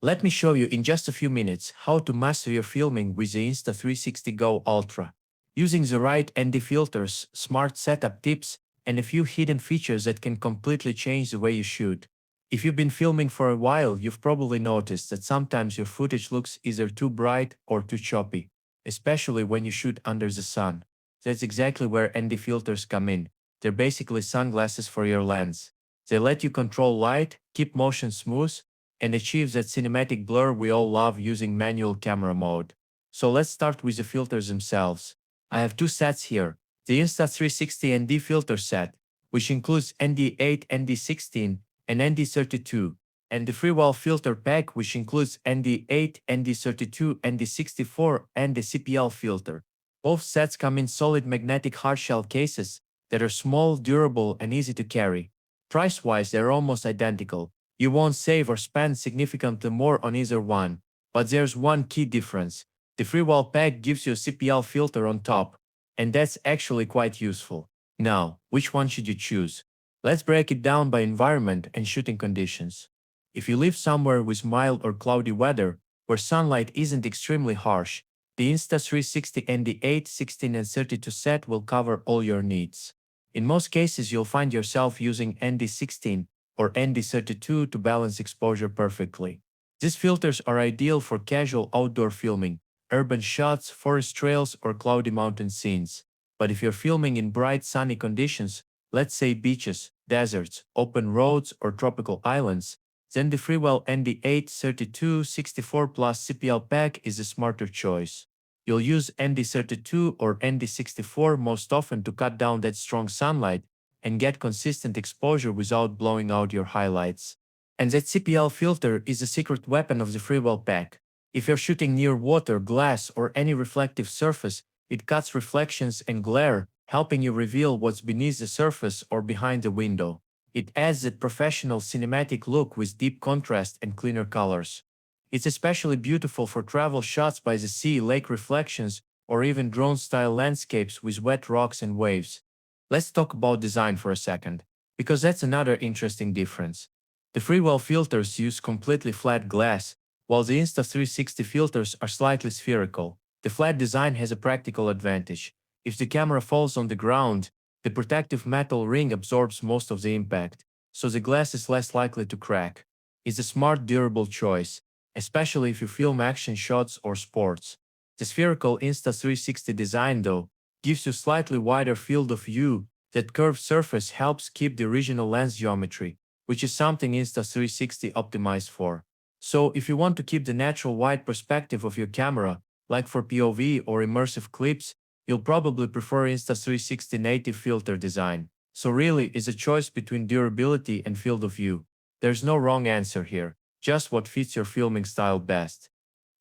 Let me show you in just a few minutes how to master your filming with the Insta360 Go Ultra. Using the right ND filters, smart setup tips, and a few hidden features that can completely change the way you shoot. If you've been filming for a while, you've probably noticed that sometimes your footage looks either too bright or too choppy, especially when you shoot under the sun. That's exactly where ND filters come in. They're basically sunglasses for your lens. They let you control light, keep motion smooth, and achieve that cinematic blur we all love using manual camera mode. So let's start with the filters themselves. I have two sets here. The Insta360 ND filter set, which includes ND8, ND16, and ND32, and the Freewell filter pack, which includes ND8, ND32, ND64, and the CPL filter. Both sets come in solid magnetic hardshell cases that are small, durable, and easy to carry. Price-wise, they're almost identical. You won't save or spend significantly more on either one. But there's one key difference. The Freewell pack gives you a CPL filter on top, and that's actually quite useful. Now, which one should you choose? Let's break it down by environment and shooting conditions. If you live somewhere with mild or cloudy weather, where sunlight isn't extremely harsh, the Insta360 ND8, 16 and 32 set will cover all your needs. In most cases, you'll find yourself using ND16 or ND32 to balance exposure perfectly. These filters are ideal for casual outdoor filming, urban shots, forest trails, or cloudy mountain scenes. But if you're filming in bright sunny conditions, let's say beaches, deserts, open roads, or tropical islands, then the Freewell ND8 32 64 Plus CPL pack is a smarter choice. You'll use ND32 or ND64 most often to cut down that strong sunlight and get consistent exposure without blowing out your highlights. And that CPL filter is the secret weapon of the Freewell pack. If you're shooting near water, glass, or any reflective surface, it cuts reflections and glare, helping you reveal what's beneath the surface or behind the window. It adds that professional cinematic look with deep contrast and cleaner colors. It's especially beautiful for travel shots by the sea, lake reflections, or even drone-style landscapes with wet rocks and waves. Let's talk about design for a second, because that's another interesting difference. The Freewell filters use completely flat glass, while the Insta360 filters are slightly spherical. The flat design has a practical advantage. If the camera falls on the ground, the protective metal ring absorbs most of the impact, so the glass is less likely to crack. It's a smart, durable choice, especially if you film action shots or sports. The spherical Insta360 design, though, gives you slightly wider field of view. That curved surface helps keep the original lens geometry, which is something Insta360 optimized for. So if you want to keep the natural wide perspective of your camera, like for POV or immersive clips, you'll probably prefer Insta360 native filter design. So really, it's a choice between durability and field of view. There's no wrong answer here, just what fits your filming style best.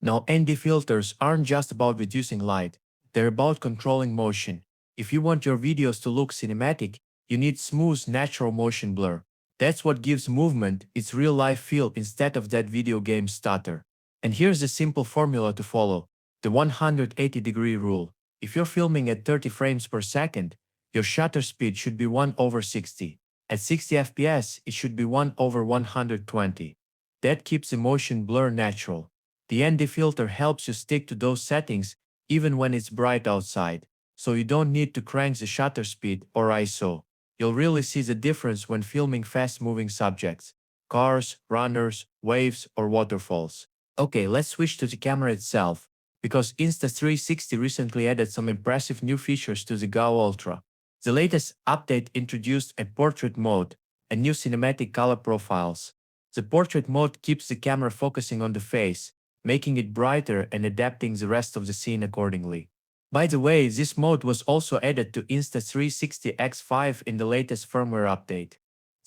Now, ND filters aren't just about reducing light, they're about controlling motion. If you want your videos to look cinematic, you need smooth, natural motion blur. That's what gives movement its real-life feel instead of that video game stutter. And here's a simple formula to follow: the 180-degree rule. If you're filming at 30 frames per second, your shutter speed should be 1/60. At 60 fps, it should be 1/120. That keeps the motion blur natural. The ND filter helps you stick to those settings even when it's bright outside, so you don't need to crank the shutter speed or ISO. You'll really see the difference when filming fast-moving subjects: cars, runners, waves, or waterfalls. Okay, let's switch to the camera itself, because Insta360 recently added some impressive new features to the Go Ultra. The latest update introduced a portrait mode and new cinematic color profiles. The portrait mode keeps the camera focusing on the face, making it brighter and adapting the rest of the scene accordingly. By the way, this mode was also added to Insta360 X5 in the latest firmware update.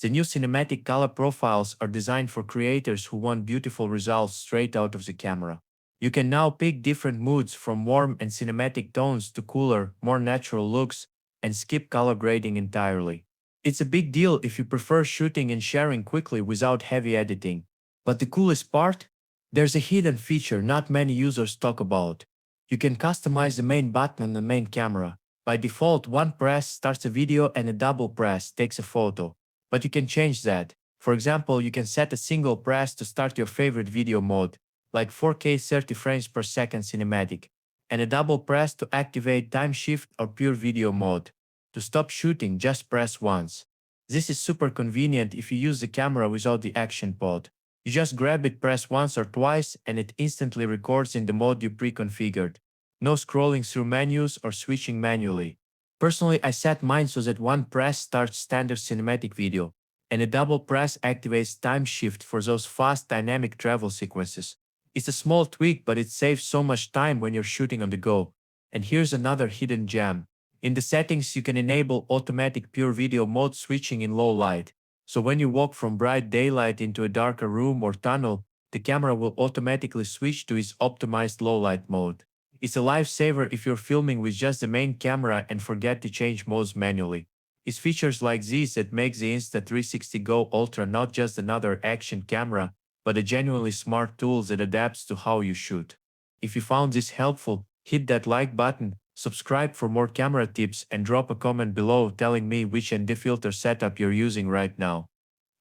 The new cinematic color profiles are designed for creators who want beautiful results straight out of the camera. You can now pick different moods from warm and cinematic tones to cooler, more natural looks, and skip color grading entirely. It's a big deal if you prefer shooting and sharing quickly without heavy editing. But the coolest part? There's a hidden feature not many users talk about. You can customize the main button on the main camera. By default, one press starts a video and a double press takes a photo. But you can change that. For example, you can set a single press to start your favorite video mode, like 4K 30 frames per second cinematic, and a double press to activate time shift or pure video mode. To stop shooting, just press once. This is super convenient if you use the camera without the action pod. You just grab it, press once or twice, and it instantly records in the mode you pre-configured. No scrolling through menus or switching manually. Personally, I set mine so that one press starts standard cinematic video, and a double press activates time shift for those fast dynamic travel sequences. It's a small tweak, but it saves so much time when you're shooting on the go. And here's another hidden gem. In the settings, you can enable automatic pure video mode switching in low light. So when you walk from bright daylight into a darker room or tunnel, the camera will automatically switch to its optimized low light mode. It's a lifesaver if you're filming with just the main camera and forget to change modes manually. It's features like these that make the Insta360 Go Ultra not just another action camera, but a genuinely smart tool that adapts to how you shoot. If you found this helpful, hit that like button, subscribe for more camera tips, and drop a comment below telling me which ND filter setup you're using right now.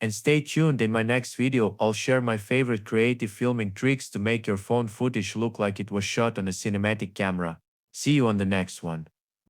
And stay tuned, in my next video I'll share my favorite creative filming tricks to make your phone footage look like it was shot on a cinematic camera. See you on the next one.